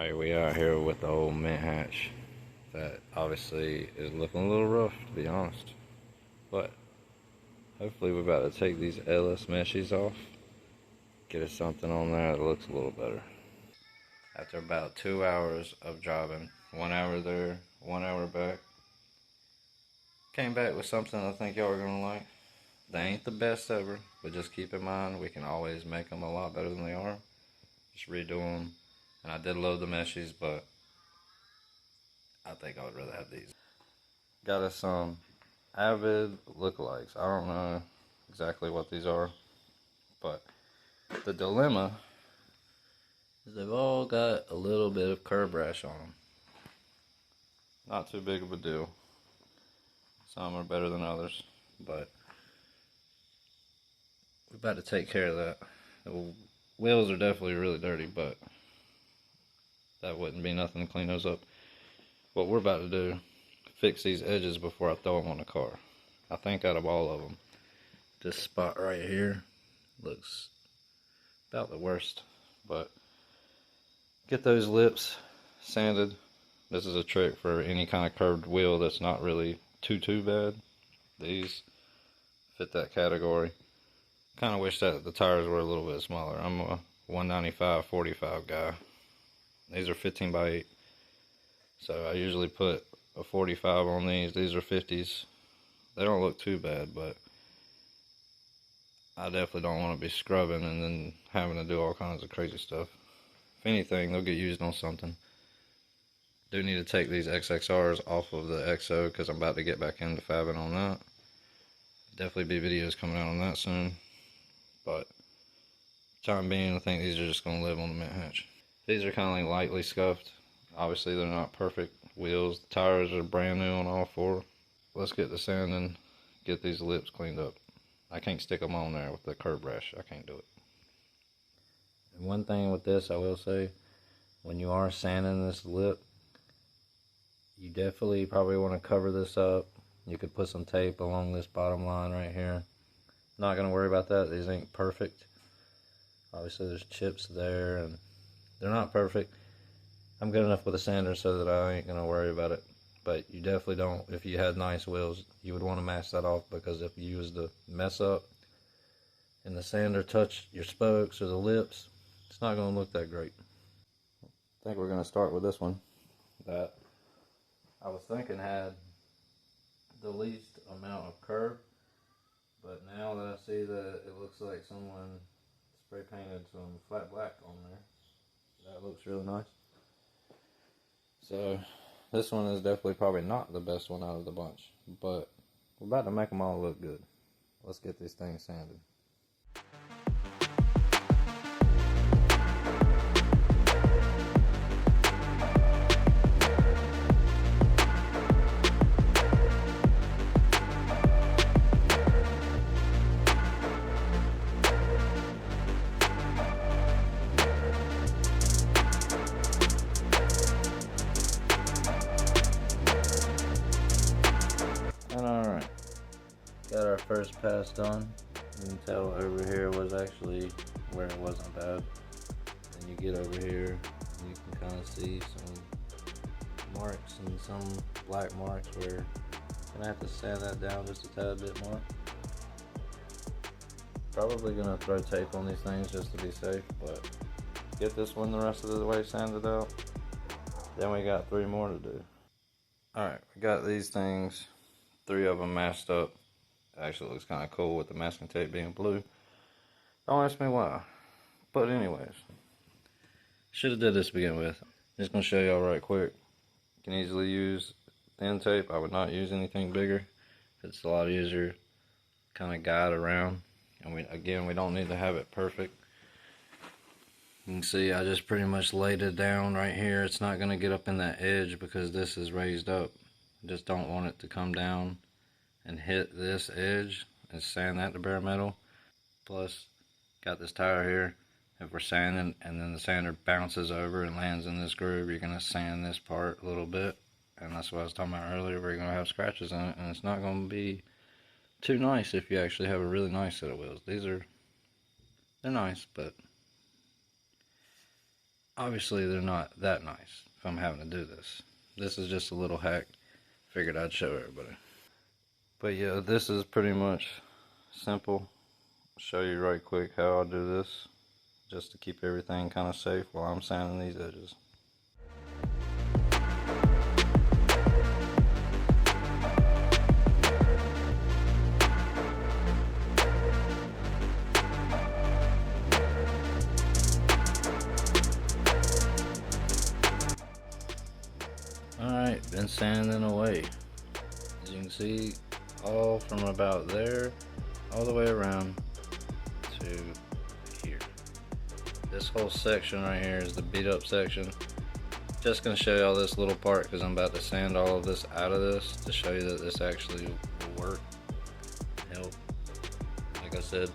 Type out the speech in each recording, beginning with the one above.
Alright, we are here with the old mint hatch that obviously is looking a little rough, to be honest. But hopefully we're about to take these LS meshes off, get us something on there that looks a little better. After about 2 hours of driving, 1 hour there, 1 hour back, came back with something I think y'all are going to like. They ain't the best ever, but just keep in mind we can always make them a lot better than they are. Just redo them. And I did load the meshes, but I think I would rather have these. Got us some Avid lookalikes. I don't know exactly what these are, but the dilemma is they've all got a little bit of curb rash on them. Not too big of a deal. Some are better than others, but we're about to take care of that. The wheels are definitely really dirty, but that wouldn't be nothing to clean those up. What we're about to do, fix these edges before I throw them on the car. I think out of all of them, this spot right here looks about the worst, but get those lips sanded. This is a trick for any kind of curved wheel that's not really too bad. These fit that category. Kind of wish that the tires were a little bit smaller. I'm a 195/45 guy. These are 15 by 8. So I usually put a 45 on these. These are 50s. They don't look too bad, but I definitely don't want to be scrubbing and then having to do all kinds of crazy stuff. If anything, they'll get used on something. Do need to take these XXRs off of the XO because I'm about to get back into fabbing on that. Definitely be videos coming out on that soon. But for the time being, I think these are just going to live on the mint hatch. These are kind of like lightly scuffed. Obviously, they're not perfect wheels. The tires are brand new on all four. Let's get the sand and get these lips cleaned up. I can't stick them on there with the curb rash. I can't do it. And one thing with this, I will say, when you are sanding this lip, you definitely probably want to cover this up. You could put some tape along this bottom line right here. Not going to worry about that. These ain't perfect. Obviously, there's chips there, and they're not perfect. I'm good enough with a sander so that I ain't going to worry about it. But you definitely don't, if you had nice wheels, you would want to mask that off, because if you use the mess up and the sander touch your spokes or the lips, it's not going to look that great. I think we're going to start with this one that I was thinking had the least amount of curb, but now that I see that it looks like someone spray painted some flat black on there, that looks really nice. So this one is definitely probably not the best one out of the bunch, but we're about to make them all look good. Let's get these things sanded. Alright, got our first pass done. You can tell over here was actually where it wasn't bad. Then you get over here, and you can kind of see some marks and some black marks where you're gonna have to sand that down just a tad bit more. Probably gonna throw tape on these things just to be safe, but get this one the rest of the way sanded out. Then we got 3 more to do. Alright, we got these things, 3 of them masked up. It actually looks kind of cool with the masking tape being blue. Don't ask me why. But anyways, should have did this to begin with. Just going to show y'all right quick. You can easily use thin tape. I would not use anything bigger. It's a lot easier to kind of guide around. And we don't need to have it perfect. You can see I just pretty much laid it down right here. It's not going to get up in that edge because this is raised up. I just don't want it to come down and hit this edge and sand that to bare metal. Plus, got this tire here. If we're sanding and then the sander bounces over and lands in this groove, you're going to sand this part a little bit. And that's what I was talking about earlier. We're going to have scratches on it, and it's not going to be too nice if you actually have a really nice set of wheels. They're nice, but obviously they're not that nice if I'm having to do this. This is just a little hack. Figured I'd show everybody. But yeah, this is pretty much simple. I'll show you right quick how I do this, just to keep everything kind of safe while I'm sanding these edges. Alright, been sanding away. As you can see, all from about there all the way around to here. This whole section right here is the beat up section. Just gonna show y'all this little part because I'm about to sand all of this out of this to show you that this actually will work. Help. Like I said,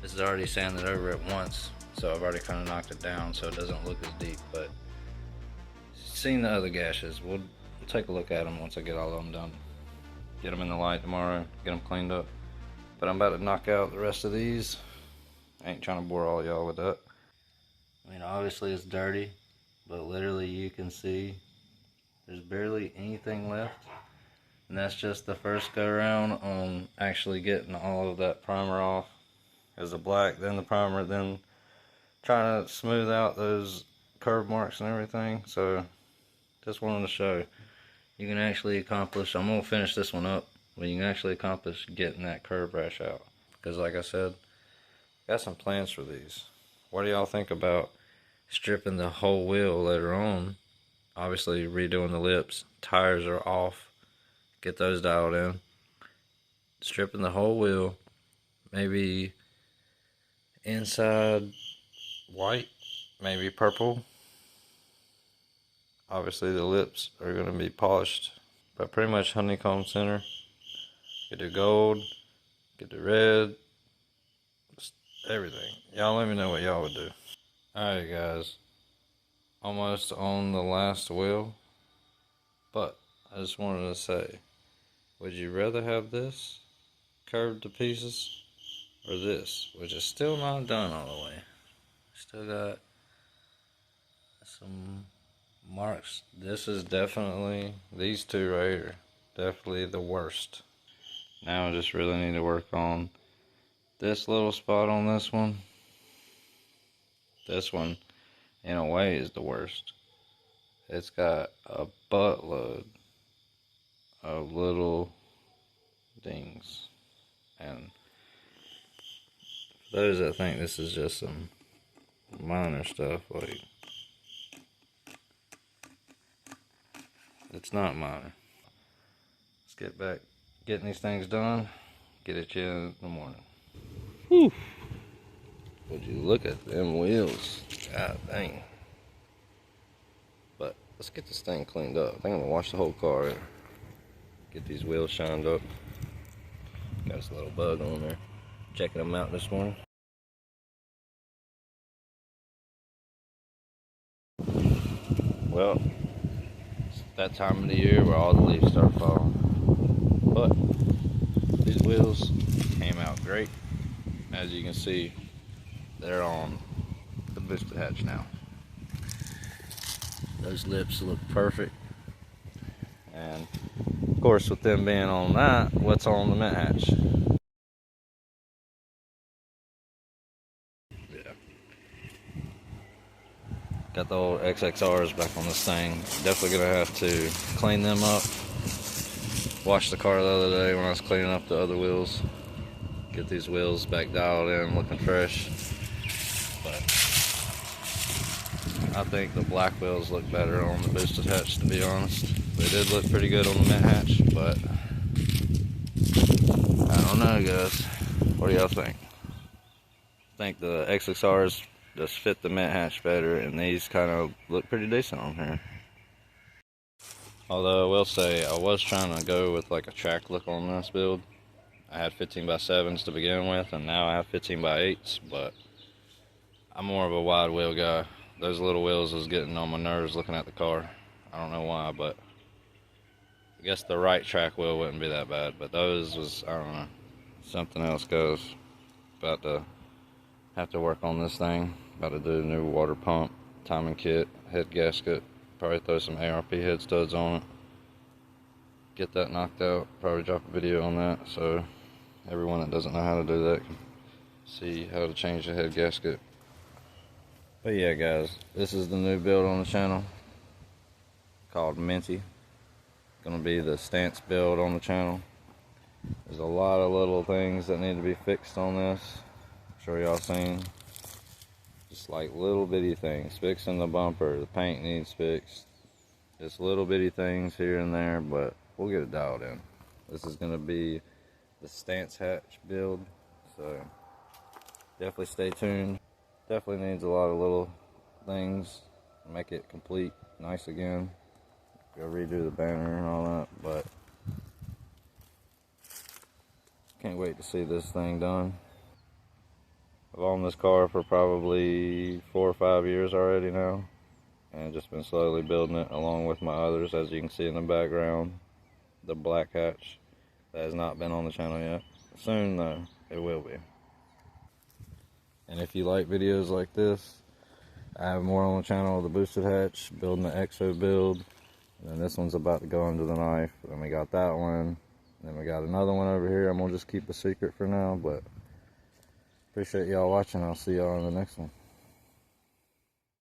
this is already sanded over it once, so I've already kind of knocked it down so it doesn't look as deep. But seeing the other gashes, we'll take a look at them once I get all of them done. Get them in the light tomorrow, get them cleaned up. But I'm about to knock out the rest of these. I ain't trying to bore all y'all with that. I mean, obviously it's dirty, but literally you can see there's barely anything left. And that's just the first go around on actually getting all of that primer off. There's the black, then the primer, then trying to smooth out those curve marks and everything. So just wanted to show you can actually accomplish, I'm going to finish this one up, but you can actually accomplish getting that curve rash out. Because like I said, got some plans for these. What do y'all think about stripping the whole wheel later on? Obviously redoing the lips, tires are off, get those dialed in. Stripping the whole wheel, maybe inside white, maybe purple. Obviously the lips are going to be polished, but pretty much honeycomb center. Get the gold, get the red, just everything. Y'all let me know what y'all would do. Alright guys, almost on the last wheel, but I just wanted to say, would you rather have this curved to pieces or this, which is still not done all the way? Still got some marks. This is definitely, these two right here, definitely the worst. Now I just really need to work on this little spot on this one. This one, in a way, is the worst. It's got a buttload of little dings. And for those that think this is just some minor stuff, like, it's not minor. Let's get back getting these things done. Get it to you in the morning. Whew. Would you look at them wheels? God dang. But let's get this thing cleaned up. I think I'm gonna wash the whole car. Get these wheels shined up. Got this little bug on there. Checking them out this morning. Well, it's that time of the year where all the leaves start falling. But these wheels came out great. As you can see, they're on the boosted hatch now. Those lips look perfect. And of course, with them being on that, what's on the mint hatch? Yeah. Got the old XXRs back on this thing. Definitely gonna have to clean them up. Washed the car the other day when I was cleaning up the other wheels. Get these wheels back dialed in, looking fresh. But I think the black wheels look better on the boosted hatch, to be honest. They did look pretty good on the mint hatch, but I don't know, guys. What do y'all think? I think the XXRs just fit the mint hatch better, and these kind of look pretty decent on here. Although I will say, I was trying to go with like a track look on this build. I had 15x7s to begin with, and now I have 15x8s, but I'm more of a wide wheel guy. Those little wheels was getting on my nerves looking at the car. I don't know why, but I guess the right track wheel wouldn't be that bad, but those was, I don't know, something else goes. About to have to work on this thing. About to do a new water pump, timing kit, head gasket, probably throw some ARP head studs on it, get that knocked out, probably drop a video on that so everyone that doesn't know how to do that can see how to change the head gasket. But yeah guys, this is the new build on the channel called Minty. Gonna be the stance build on the channel. There's a lot of little things that need to be fixed on this. I'm sure y'all seen. Just like little bitty things. Fixing the bumper, the paint needs fixed. Just little bitty things here and there, but we'll get it dialed in. This is gonna be the stance hatch build, so definitely stay tuned. Definitely needs a lot of little things to make it complete, nice again. Go redo the banner and all that, but can't wait to see this thing done. I've owned this car for probably 4 or 5 years already now, and just been slowly building it along with my others, as you can see in the background. The black hatch that has not been on the channel yet. Soon though, it will be. And if you like videos like this, I have more on the channel of the boosted hatch, building the EXO build. And then this one's about to go under the knife. Then we got that one. Then we got another one over here. I'm gonna just keep a secret for now, but appreciate y'all watching. I'll see y'all in the next one.